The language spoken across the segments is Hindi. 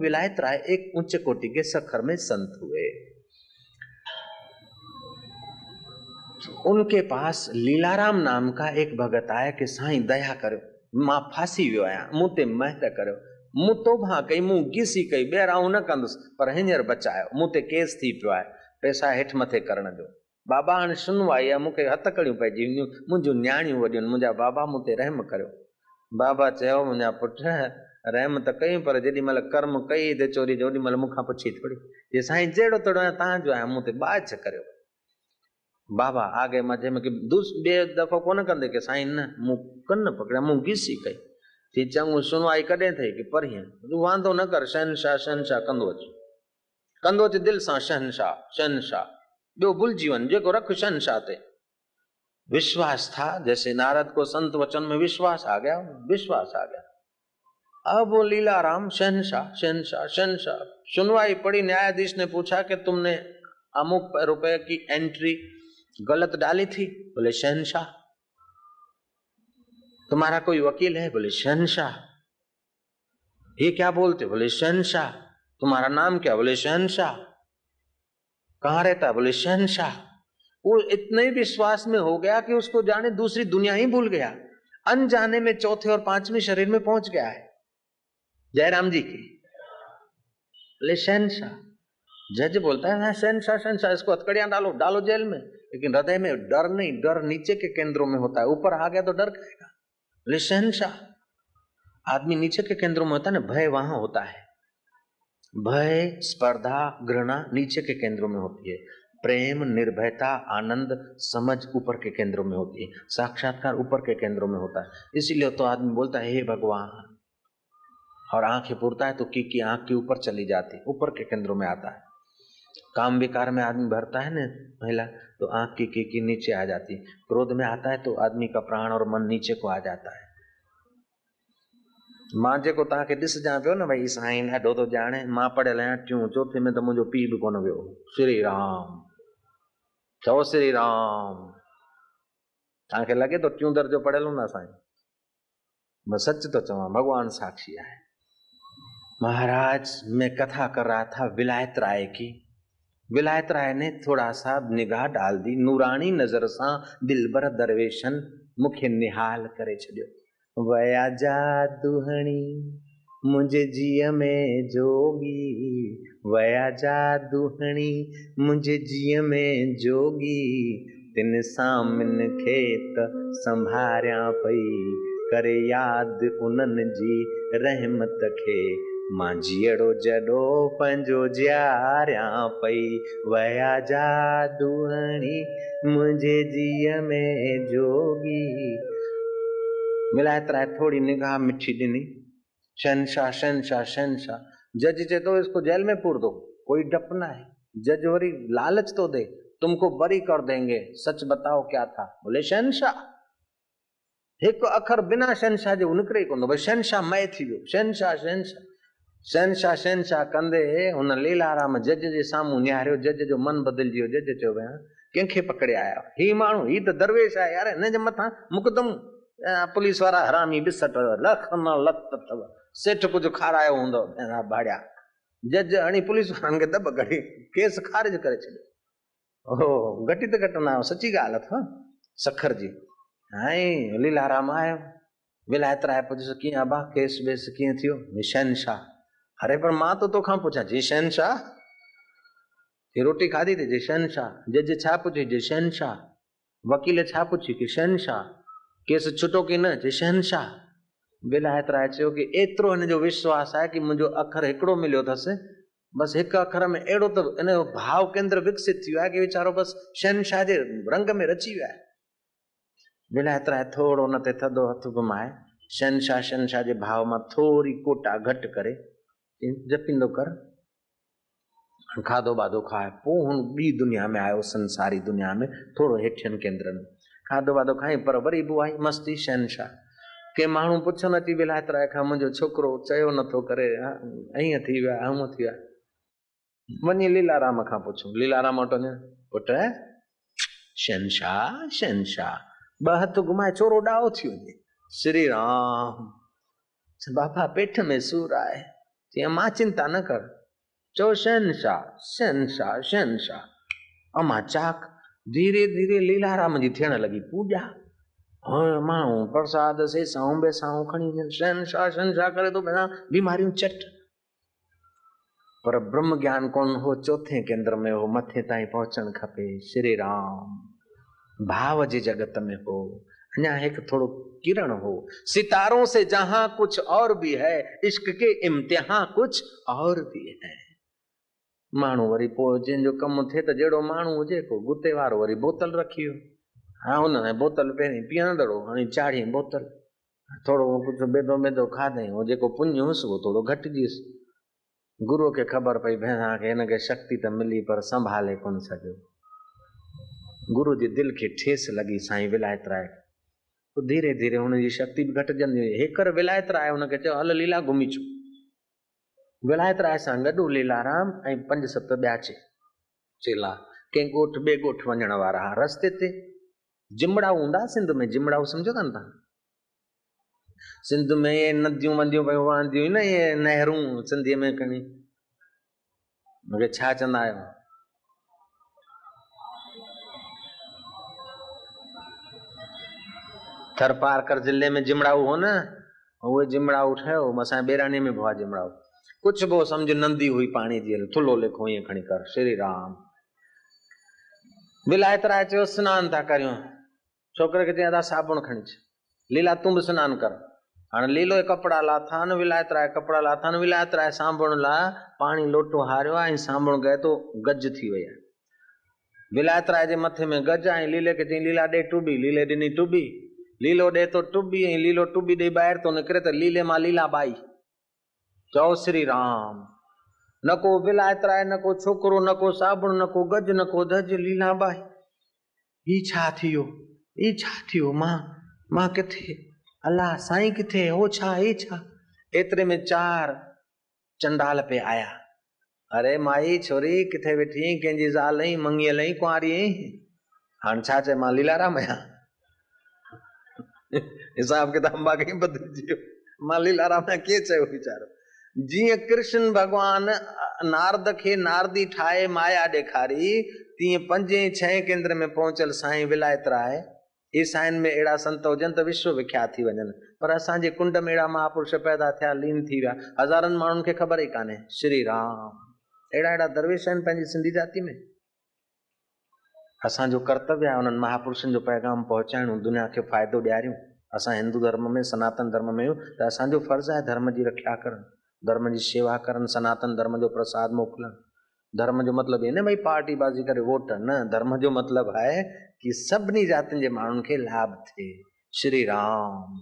विलायत राय एक उच्च कोटि के सखर में संत हुए। उनके पास लीलाराम नाम का एक भगत आया कि साईं दया करो, मां फांसी वियो आहियां, मूं ते महर करियो। मूं तोबा कई, मूं घिसी कई, ॿेराऊं न कंदुसि, पर हींअर बचायो, मूं ते केस थी पियो आहे पैसा हेठि मथे करण जो। बाबा हाणे सुनवाई आहे, मूंखे हथ कड़ियूं पइजी वञूं, मुंहिंजूं न्याणियूं वॾियूं, मुंहिंजा बाबा मूं ते रहम करियो। बाबा चयो मुंहिंजा पुट रहम त कयूं, पर जेॾी महिल कर्म कई ते चोरी जो, ओॾी महिल मूंखां पुछी थोड़ी, ये साईं जहिड़ो तहिड़ो आहियां तव्हांजो आहियां, मूं ते बाज करियो। बाबा आगे मथे में ॿिए दफ़ो कोन कंदे कि साईं न, मूं कन पकड़िया, मूं घिसी कई थी, चङो सुनवाई कॾहिं थिए कि परीहं। तूं वांदो न कर, शहनशाह शहनशाह कंदो अच दिलि सां, शहनशाह शहनशाह, ॿियो भुलिजी वञ, जेको रख शहनशाह ते विश्वास था। जैसे नारद को संत वचन में विश्वास आ गया, विश्वास आ गया। अब वो लीलाराम शहनशाह शहनशाह शहनशाह। सुनवाई पड़ी, न्यायाधीश ने पूछा कि तुमने अमुक रुपए की एंट्री गलत डाली थी? बोले शहनशाह। तुम्हारा कोई वकील है? बोले शहनशाह। ये क्या बोलते? बोले शहनशाह। तुम्हारा नाम क्या? बोले शहनशाह। कहाँ रहता? बोले शहनशाह। वो इतने विश्वास में हो गया कि उसको जाने दूसरी दुनिया ही भूल गया, अनजाने में चौथे और पांचवें शरीर में पहुंच गया है। जयराम जी की। बोले शहनशाह। जज बोलता है शहनशाह शहनशाह, इसको हथकड़ियां डालो, डालो जेल में। लेकिन हृदय में डर नहीं, डर नीचे के केंद्रों में होता है, ऊपर आ गया तो डर करेगा। बोले शहनशाह। आदमी नीचे के केंद्रों में होता है ना, भय वहां होता है। भय, स्पर्धा, घृणा नीचे के केंद्रों में होती है। प्रेम, निर्भयता, आनंद, समझ ऊपर के केंद्रों में होती है। साक्षात्कार ऊपर के केंद्रों में होता है। इसीलिए तो आदमी बोलता है हे भगवान, और आंखें पुरता है तो की आंख की ऊपर चली जाती है, ऊपर के केंद्रों में आता है। काम विकार में आदमी भरता है ना महिला, तो आंख की नीचे आ जाती है। क्रोध में आता है तो आदमी का प्राण और मन नीचे को आ जाता है। मां जेको तव्हांखे ॾिसजां पियो न, भई साईं ॾाढो थो ॼाणे, मां पढ़ियल आहियां टियों चौथे में, त मुंहिंजो पीउ बि कोन वियो। श्री राम चओ, श्री राम। तव्हांखे लॻे थो टियों दर्जो पढ़ियल हूंदा साईं? मैं सच तो चवां, भगवान साक्षी है। महाराज, मैं कथा कर रहा था विलायत राय की। विलायत राय ने थोड़ा सा निगाह डाल दी, नूरानी नजर सां दिलबर दरवेशन मुखे निहाल करे छॾियो। वया जादूहणी मुंहिंजे जीअ में जोगी, वया जादूहणी मुंहिंजे जीअ में जोगी, तिन सामिन खे त संभारियां पई, करे याद उन्हनि जी रहमत खे, मां जीअड़ो जॾो पंहिंजो जियारियां पई, वया जादूहणी मुंहिंजे जीअ में जोगी। विलायत राय थोड़ी निगाह मिठी ॾिनी। शहनशाह शहनशाह शहनशाह। जज चए तो इसको जेल में पूर दो, कोई डप ना है। जज वरी लालच तो दे, तुमको बरी कर देंगे, सच बताओ क्या था? बोले शहनशाह। एक अखर बिना शहनशाह जो निकिरे ही कोन। भाई शहनशाह मय थी वियो, शहनशाह शहनशाह शहनशाह शहनशाह कंदे हुन लीलाराम जज जे साम्हूं निहारियो। जज जो मन बदिलजी वियो। जज चयो भई कंहिंखे पकड़े आया? ही माण्हू, ही त दरवेश आहे यार, हिन जे मथां मुकदमो। पुलिस वारा हरामी बिसट लख न लत अथव, सेठ कुझु खारायो हूंदो भाड़िया। जज हणी पुलिस वारनि खे दॿ कढी केस खारिज करे छॾियो। ओहो, घटी त घटि न, सची ॻाल्हि अथव सखर जी। हाणे लीलाराम आयो। विलायत राय पुछियोसि कीअं अबा, केस वेस कीअं थियो? शहनशाह। अरे पर मां तो तोखां पुछां, जी शहनशाह। ये रोटी खाधी थी? जी शहनशाह। जज छा पुछी? जी शहनशाह। वकील छा पुछी? कि शहनशाह। केस छुटो की न? जी शहनशाह। विलायत राय चयो कि एतिरो हिन जो विश्वास आहे कि मुंहिंजो अखर हिकिड़ो मिलियो अथसि, बसि हिकु अखर में अहिड़ो त इन जो भाव केंद्र विकसित थी वियो आहे कि वीचारो बसि शहनशाह जे रंग में रची वियो आहे। विलायत राय थोड़ो हुन ते थधो हथ घुमाए शहनशाह शहनशाह जे भाव मां थोड़ी कोटा घटि करे जपींदो कर। खाधो बाधो खाए पोइ हुन ॿी दुनिया में आयो, संसारी दुनिया में, थोड़ो हेठियनि केंद्रनि में खाधो वाधो खाई, पर वरी बि आई मस्ती शहनशाह। के माण्हू पुछनि अची विलायत राय खां, मुंहिंजो छोकिरो चयो नथो करे, ईअं थी वियो आहे, हूअं थी वियो आहे। वञी लीलाराम खां पुछूं। लीलाराम वटि वञे, पुट शहनशाह शहनशाह, ॿ हथ घुमाए चोरो ॾाहो थी वञे। श्री राम। बाबा पेट में सूर आहे, चई मां चिंता न कर, चो शहनशाह शहनशाह शहनशाह। अमा चाक धीरे धीरे लीलाराम जी थियण लगी पूॼा। हाँ माण्हू प्रसाद सेसाऊं बेसाऊं खणी शहनशाह शहनशाह करे तो बिना बीमारियूं चट। पर ब्रह्म ज्ञान कोन हो, चौथे केंद्र में हो, मथे ताईं पहुचण खपे। श्री राम भाव जी जगत में हो, अञा एक थोड़ो किरण हो। सितारों से जहां कुछ और भी है, इश्क के इम्तिहान कुछ और भी है। माण्हू वरी पोइ जंहिंजो कमु थिए त जहिड़ो माण्हू हुजे को गुते वारो वरी बोतल रखी हो, हाँ हुन बोतल पहिरीं पीअंदड़ो, हाणे चाढ़ी बोतल, थोड़ो कुछ बेदो बेदो खाधई, हो जेको पुण्य हुयुसि उहो थोड़ो घटिजियुसि। गुरु खे ख़बर पई भेण खे हिनखे शक्ति त मिली पर संभाले कोन सघियो। गुरु जी दिल खे ठेस लगी साईं विलायत राय, तो धीरे धीरे हुनजी शक्ति बि घटिजंदी हुई। हेकर विलायत राय हुनखे चयो हल लीला घुमी अचो। विलायत राय सां गॾु लीलाराम ऐं 5-7 ॿिया चेला कंहिं ॻोठ ॿिए ॻोठ वञण वारा। रस्ते ते जिमड़ाऊ हूंदा, सिंध में जिमड़ाऊ सम्झो था न तव्हां? सिंध में ये नदियूं वंदियूं पियूं वहंदियूं न, ये नहरूं सिंधीअ में खणी मूंखे छा चवंदा आहियो? थरपारकर जिले में जिमड़ाऊ हो न, उहे जिमड़ाऊ ठहियो। असांजे बेरानी में भो जिमड़ाऊ, कुछ बि सम्झ नंदी हुई पाणी जी, थुलो लेखो ईअं खणी कर। श्री राम विलायत राय चयो सनान था करियूं। छोकिरे खे चयां था साबुण खणी अच, लीला तूं बि सनानु कर। हाणे लीलो कपिड़ा लाथा न, विलायत राय कपिड़ा लाथा न। विलायत राय साबुण लाइ पाणी लोटो हारियो आहे ऐं साबुण गए तो गज थी वई आहे। विलायत राय जे मथे में गज ऐं लीले खे चई लीला ॾे टुॿी। लीले ॾिनी टुॿी, लीलो ॾे तो टुॿी ऐं लीलो टुॿी ॾेई ॿाहिरि तो निकिरे त लीले मां लीला बाई। चओ श्री राम। न को विलायत राय, न को छोकिरो, न को साबुण, न को गज, न को धज, लीला बाई। ही छा थियो, ही छा थियो? मां किथे? अल्लाह साईं किथे? हो छा, हे छा? एतिरे में 4 चंडाल पे आया। अरे माई छोरी किथे वेठी? कंहिंजी ज़ाल आई, मंगियल आई, कुंवारी आई? हाणे छा चए मां लीलाराम आहियां? हिसाब किताब बाक़ी बदिलजी वियो। मां लीलाराम आहियां कीअं चयो वीचारो? जीअं कृष्ण भगवान नारद खे नारदी ठाहे माया ॾेखारी, तीअं 5-6 केंद्र में पहुचल साईं विलायत राय। ईसाइन में अहिड़ा संत हुजनि त विश्व विख्यात थी वञनि, पर असांजे कुंड में अहिड़ा महापुरुष पैदा थिया, लीन थी विया, हज़ारनि माण्हुनि खे ख़बर ई कान्हे। श्री राम अहिड़ा दरवेश आहिनि पंहिंजी सिंधी जाति में। असांजो कर्तव्य आहे उन्हनि महापुरुषनि जो पैगाम पहुचाइणो, दुनिया खे फ़ाइदो ॾियारियूं। असां हिंदू धर्म में, सनातन धर्म में त असांजो फर्ज़ आहे धर्म जी रक्षा करणु, धर्म जी शेवा करणु, सनातन धर्म जो प्रसाद मोकिलणु। धर्म जो मतिलबु न भई पार्टी बाज़ी करे वोट न, धर्म जो मतिलबु आहे कि सभिनी जातियुनि जे माण्हुनि खे लाभ थिए। श्री राम।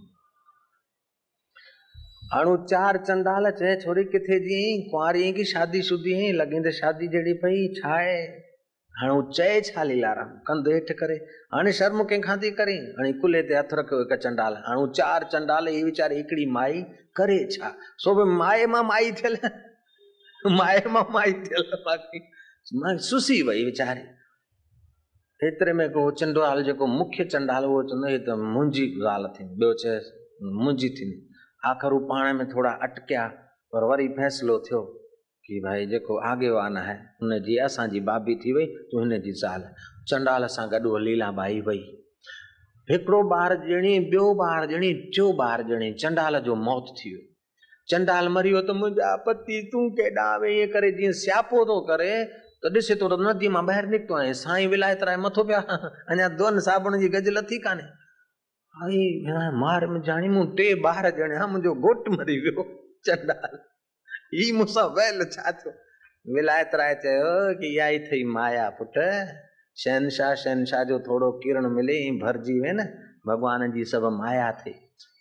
हाणे 4 चंडाल चए छोरी किथे जी कुंवारी की शादी शुदी है? लॻे त शादी जहिड़ी पई, छा आहे? हाणे चए छा लीलाराम? कंध हेठि करे, हाणे शर्म कंहिंखां थी करे? हाणे कुल्हे ते हथ रखियो हिकु चंडाल। हाणे 4 चंडाल, ही वीचारी हिकिड़ी माई करे छा? सो बि माए मां माई थियल, माए मां माई थियल, बाक़ी मां सुसी वई वीचारी। एतिरे में को चंडाल जेको मुख्य चंडाल उहो चवंदो हे त मुंहिंजी ॻाल्हि थी, ॿियो चए मुंहिंजी थी। आख़िर पाण में थोड़ा अटकिया, पर वरी फैसलो थियो कि भाई जेको आगेवान है उनजी असांजी बाबी थी वई, तूं हिनजी ज़ाल। चंडाल सां गॾु लीलाबाई वई। हिकिड़ो ॿार ॼणी, ॿियो ॿार ॼणी, टियों ॿार ॼणी। चंडाल जो मौत थी वियो। चंडाल मरी वियो त मुंहिंजा पति तूं केॾां वें करे जीअं स्यापो थो करे त ॾिसे थो त नदी मां ॿाहिरि निकितो आहे। साईं विलायत राय मथो पिया, अञा दोन साबुण जी गज लथी कान्हे। आई मार में जाणी मूं 3 ॿार ॼणिया, मुंहिंजो घोट मरी वियो। चंडाल ही मूंसां वैल छा थियो? विलायत राय चयो कि इहा ई थई माया पुट। शहनशाह शहनशाह जो थोड़ो किरण मिले ऐं भरिजी वे न, भगवान जी सभु माया थी।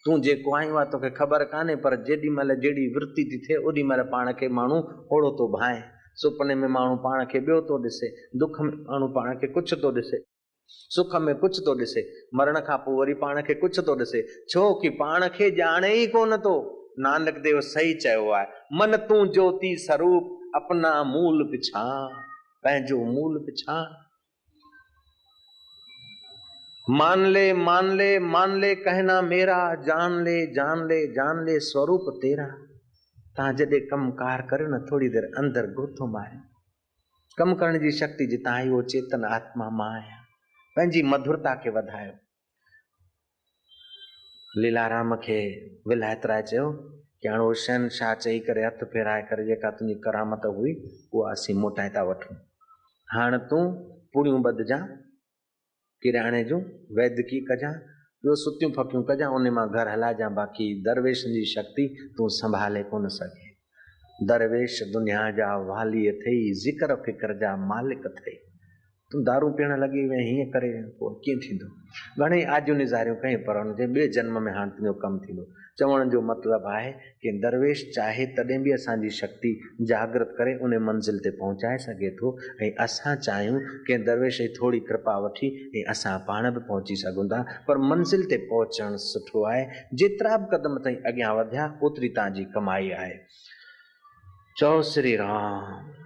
तूं जेको आयो आहे तोखे ख़बर कान्हे, पर जेॾी महिल जहिड़ी वृत्ति थी थिए ओॾी महिल पाण खे माण्हू ओड़ो थो भाए। सुपने में माण्हू पाण खे ॿियो थो ॾिसे, दुख में माण्हू पाण खे कुझु थो ॾिसे, सुख में कुझु थो ॾिसे, मरण खां पोइ वरी पाण खे कुझु थो ॾिसे, छो कि पाण खे ॼाणे ई कोन थो। नानक देव सही चयो आहे, मन तूं ज्योति स्वरूप अपना मूल पिछाण, पंहिंजो मूल पिछाण। मान ले मान ले मान ले कहना मेरा, जान ले जान ले जान ले स्वरूप तेरा। तव्हां जॾहिं कमु कार करियो न थोड़ी देरि अंदरि गोथो मारियो, कमु करण जी शक्ति जितां आई उहो चेतन आत्मा मां आहियां, पंहिंजी मधुरता खे वधायो। लीलाराम खे विलायत राय चयो कि हाणे उहो शहनशाह चई करे हथ फेराए करे जेका तुंहिंजी करामत हुई उहा असीं मोटाए था वठूं। हाणे तूं पूड़ियूं ॿधजां, किराणे जूं वैदकी कजां, ॿियो सुतियूं फकियूं कजां, उन मां घर हलाइजां, बाक़ी दरवेशनि जी शक्ति तूं संभाले कोन सघे। दरवेश दुनिया जा वाली अथई, ज़िक्र फिक्र जा मालिक अथई। तूं दारू पीअण लॻी वई हीअं करे पोइ कीअं थींदो? घणेई आजियूं निज़ारियूं कई पर हुनजे ॿिए जन्म में हाणे तुंहिंजो कमु थींदो। चवण जो मतिलबु आहे कि दरवेश चाहे तॾहिं बि असांजी शक्ति जागृत करे उन मंज़िल ते पहुचाए सघे थो, ऐं असां चाहियूं कि दरवेश जी थोरी कृपा वठी ऐं असां पाण बि पहुची सघूं था, पर मंज़िल ते पहुचणु सुठो आहे। जेतिरा बि क़दम ताईं अॻियां वधिया ओतिरी तव्हांजी कमाई आहे। चओ श्री राम।